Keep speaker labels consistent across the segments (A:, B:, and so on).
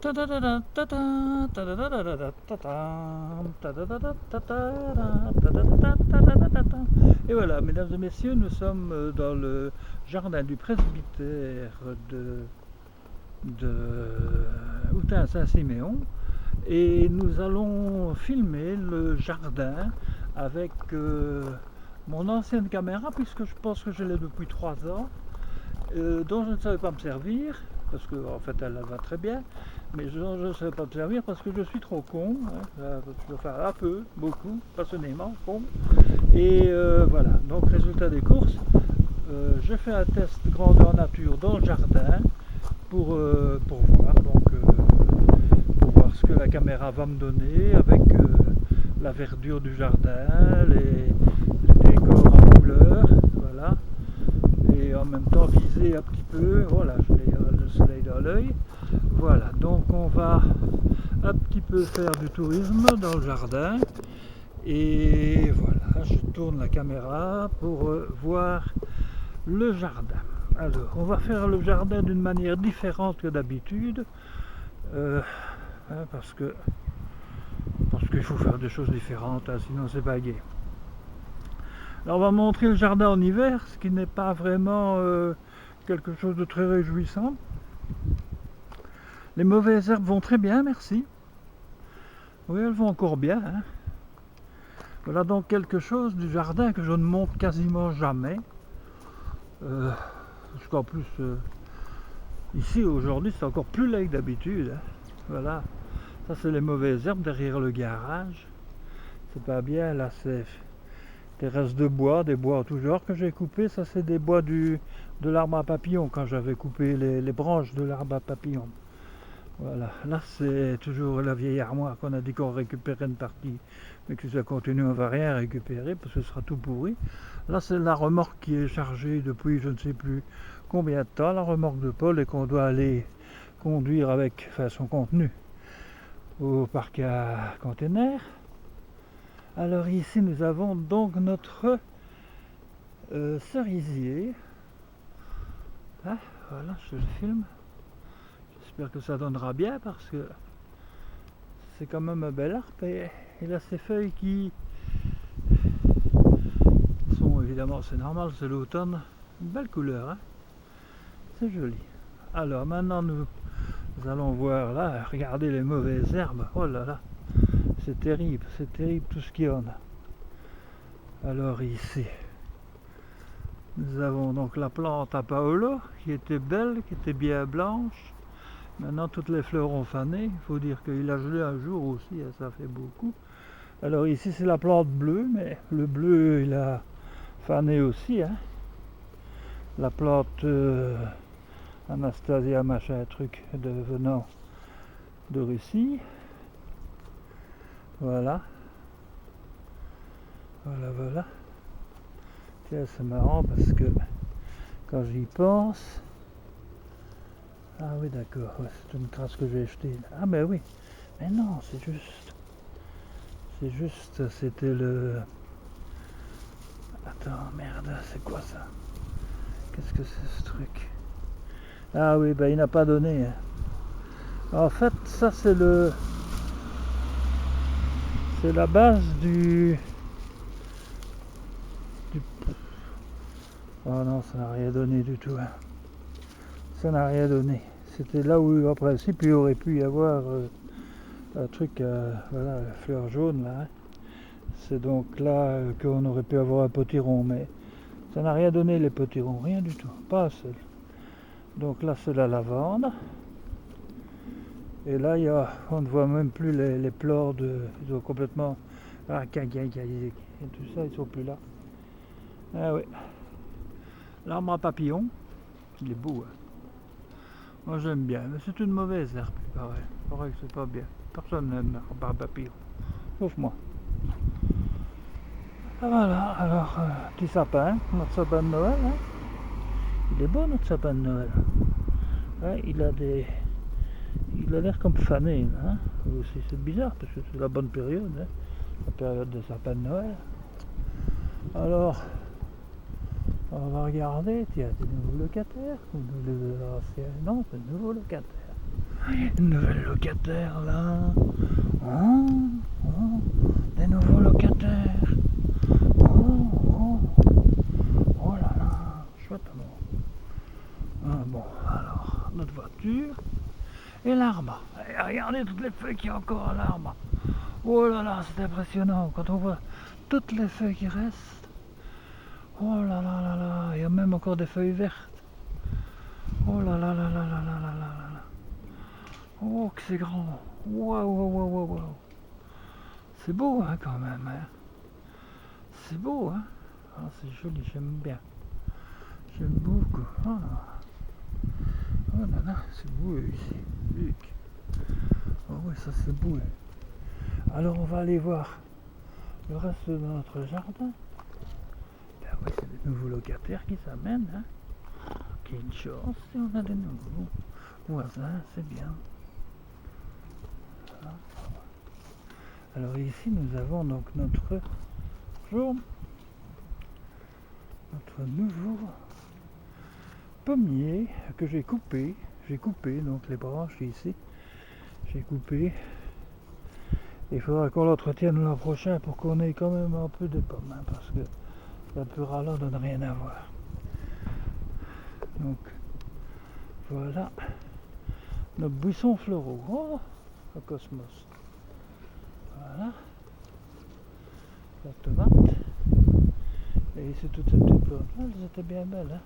A: Et voilà, mesdames et messieurs, nous sommes dans le jardin du presbytère de Houtin-Saint-Siméon et nous allons filmer le jardin avec mon ancienne caméra, puisque je pense que je l'ai depuis 3 ans, dont je ne savais pas me servir, parce qu'en fait elle va très bien, mais je ne savais pas me servir parce que je suis trop con, hein, enfin un peu, beaucoup, passionnément con. Et voilà, donc résultat des courses, je fais un test grandeur nature dans le jardin pour voir, pour voir ce que la caméra va me donner avec la verdure du jardin, les décors en couleur, voilà, et en même temps viser un petit peu, voilà, j'ai le soleil dans l'œil, voilà, donc on va un petit peu faire du tourisme dans le jardin, et voilà, je tourne la caméra pour voir le jardin. Alors, on va faire le jardin d'une manière différente que d'habitude, parce qu'il faut faire des choses différentes, hein, sinon c'est pas gai. Alors on va montrer le jardin en hiver, ce qui n'est pas vraiment quelque chose de très réjouissant. Les mauvaises herbes vont très bien, merci. Oui, elles vont encore bien, hein. Voilà donc quelque chose du jardin que je ne montre quasiment jamais. Parce qu'en plus, ici aujourd'hui c'est encore plus laid que d'habitude, hein. Voilà, ça c'est les mauvaises herbes derrière le garage. C'est pas bien, là c'est des restes de bois, des bois en tout genre que j'ai coupés. Ça c'est des bois de l'arbre à papillon, quand j'avais coupé les branches de l'arbre à papillon. Voilà, là c'est toujours la vieille armoire qu'on a dit qu'on récupérait une partie, mais que si ça continue on va rien récupérer parce que ce sera tout pourri. Là c'est la remorque qui est chargée depuis je ne sais plus combien de temps, la remorque de Paul, et qu'on doit aller conduire avec son contenu au parc à containers. Alors ici nous avons donc notre cerisier. Ah, voilà, je le filme. J'espère que ça donnera bien parce que c'est quand même un bel arbre et il a ses feuilles qui sont, évidemment c'est normal, c'est l'automne, une belle couleur, hein, c'est joli. Alors maintenant nous allons voir là, regardez les mauvaises herbes, oh là là, c'est terrible tout ce qu'il y en a. Alors ici nous avons donc la plante à Paolo qui était belle, qui était bien blanche. Maintenant toutes les fleurs ont fané, il faut dire qu'il a gelé un jour aussi, ça fait beaucoup. Alors ici c'est la plante bleue, mais le bleu il a fané aussi, hein. La plante Anastasia machin truc venant de Russie. Voilà. Voilà. Tiens, c'est marrant parce que quand j'y pense... Ah oui d'accord, ouais, c'est une crasse que j'ai jetée. Ah ben oui, mais non, c'était le... Attends, merde, c'est quoi ça? Qu'est-ce que c'est ce truc? Ah oui, ben il n'a pas donné, hein. En fait, ça c'est la base du... Oh non, ça n'a rien donné du tout, hein. Ça n'a rien donné. C'était là où, en principe, il aurait pu y avoir un truc, voilà, la fleur jaune, là, hein. C'est donc là qu'on aurait pu avoir un potiron, mais ça n'a rien donné, les potirons, rien du tout, pas un seul. Donc là, c'est la lavande. Et là, on ne voit même plus les pleurs ils ont complètement... Ah, et tout ça, ils sont plus là. Ah oui. L'arbre à papillon, il est beau, hein. Moi j'aime bien, mais c'est une mauvaise herbe, il paraît. Il paraît que c'est pas bien. Personne n'aime l'arbre à papillon, sauf moi. Ah voilà, alors, petit sapin, notre sapin de Noël, hein. Il est beau notre sapin de Noël. Ouais, il a l'air comme fané, hein. C'est bizarre parce que c'est la bonne période, hein, la période des sapins de Noël. Alors, on va regarder, tiens, des nouveaux locataires ou des anciens? Non, c'est de nouveaux locataires. Une nouvelle locataire là. Oh, oh, des nouveaux locataires. Oh, oh, oh là là, chouette alors. Ah, bon, alors, notre voiture et l'arbre. Et regardez toutes les feuilles qu'il y a encore à l'arbre. Oh là là, c'est impressionnant quand on voit toutes les feuilles qui restent. Oh là là là là, il y a même encore des feuilles vertes. Oh là là là là là là là là là. Oh que c'est grand. Waouh waouh waouh waouh waouh. C'est beau hein quand même. Hein. C'est beau hein. Ah, c'est joli, j'aime bien. J'aime beaucoup. Ah. Oh là là, c'est beau ici. Luc. Oh oui, ça c'est beau. Alors on va aller voir le reste de notre jardin. Ben oui, c'est des nouveaux locataires qui s'amènent. Hein. Quelle chance si on a des nouveaux voisins, c'est bien. Voilà. Alors ici nous avons donc notre nouveau pommier que j'ai coupé. J'ai coupé donc les branches ici. J'ai coupé. Il faudra qu'on l'entretienne l'an prochain pour qu'on ait quand même un peu de pommes, hein, parce que la pura là donne rien à voir. Donc voilà nos buissons floraux. Oh, le cosmos. Voilà. La tomate. Et ici toutes ces petites plantes là, elles étaient bien belles. Hein.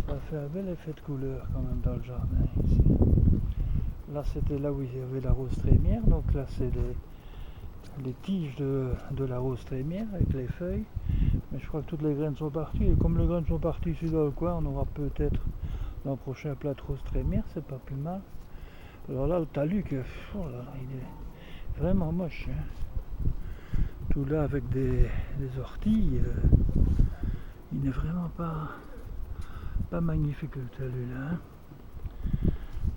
A: Ça a fait un bel effet de couleur quand même dans le jardin ici. Là c'était là où il y avait la rose trémière, donc là c'est les tiges de la rose trémière avec les feuilles. Mais je crois que toutes les graines sont parties, et comme les graines sont parties ici dans le coin, on aura peut-être l'an prochain plat de rose trémière, c'est pas plus mal. Alors là le talus, oh là là, il est vraiment moche. Hein. Tout là avec des orties, il n'est vraiment pas magnifique le talus là. Hein.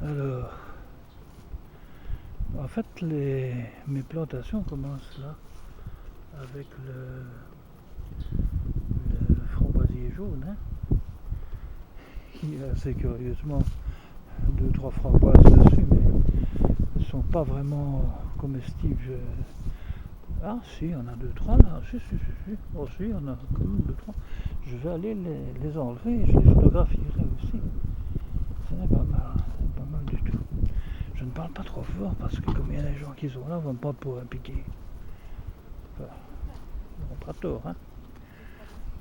A: Alors, en fait mes plantations commencent là avec le framboisier jaune. Hein. Il y a assez curieusement 2-3 framboises dessus, mais elles ne sont pas vraiment comestibles. Ah si, il y en a 2-3 là, si. Oh si, il y en a quand même 2-3. Je vais aller les enlever et je les photographierai aussi. Ce n'est pas mal du tout. Je ne parle pas trop fort parce que comme il y a des gens qui sont là, vont pas pouvoir piquer. Enfin, ils n'ont pas tort. Hein.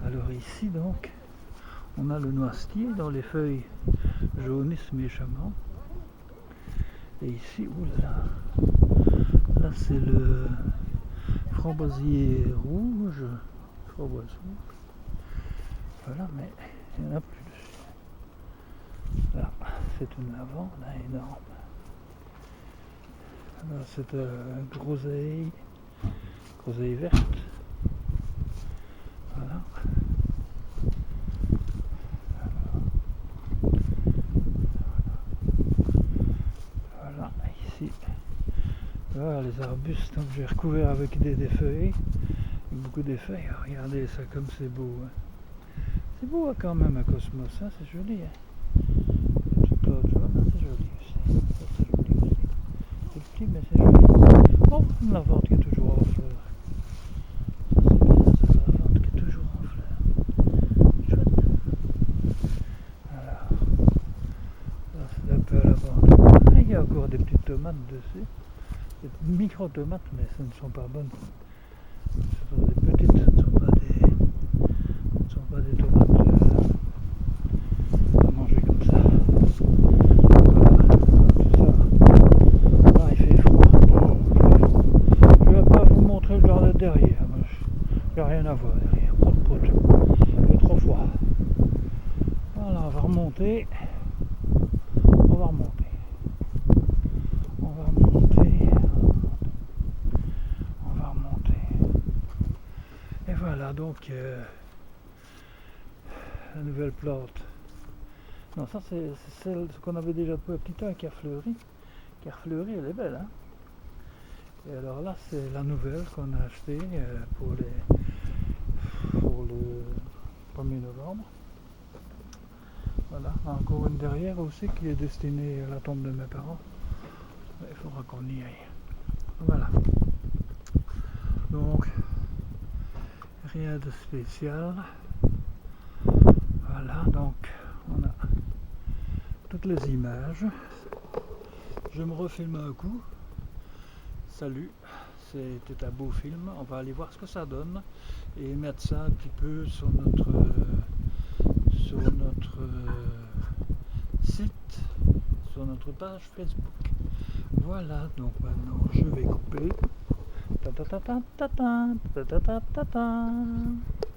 A: Alors ici donc, on a le noisetier dont les feuilles jaunissent méchamment. Et ici, oulala, là c'est le framboisier rouge, framboise rouge. Voilà, mais il n'y en a plus dessus. Là, c'est une lavande énorme. Là, c'est groseille verte. Voilà. Voilà, ici. Voilà les arbustes, donc j'ai recouvert avec des feuilles. Beaucoup de feuilles. Regardez ça comme c'est beau. Hein. C'est beau hein, quand même un cosmos, hein, c'est joli. Hein. C'est joli aussi. Ça, c'est joli aussi. C'est petit mais c'est joli. Oh, une lavande qui est toujours en fleur. Ça c'est bien, cette lavande qui est toujours en fleur. Chouette. Alors, là c'est un peu à l'abandon. Ah, il y a encore des petites tomates dessus. Des micro-tomates, mais ce ne sont pas bonnes. Ce sont des petites, ce ne sont pas des tomates à manger comme ça. Voilà, tout ça. Là il fait froid. Oh, je ne vais pas vous montrer le jardin derrière. Il n'y a rien à voir derrière. Il fait trop froid. Voilà, on va remonter. Et voilà donc la nouvelle plante. Non, ça c'est celle qu'on avait déjà depuis un petit temps qui a fleuri. Elle est belle. Hein. Et alors là c'est la nouvelle qu'on a achetée pour le 1er novembre. Voilà, encore une derrière aussi qui est destinée à la tombe de mes parents. Il faudra qu'on y aille. Voilà. Donc, rien de spécial. Voilà, donc on a toutes les images. Je me refilme un coup. Salut, c'était un beau film. On va aller voir ce que ça donne et mettre ça un petit peu sur notre site, sur notre page Facebook. Voilà, donc maintenant je vais couper. Ta ta ta ta ta ta ta ta ta ta.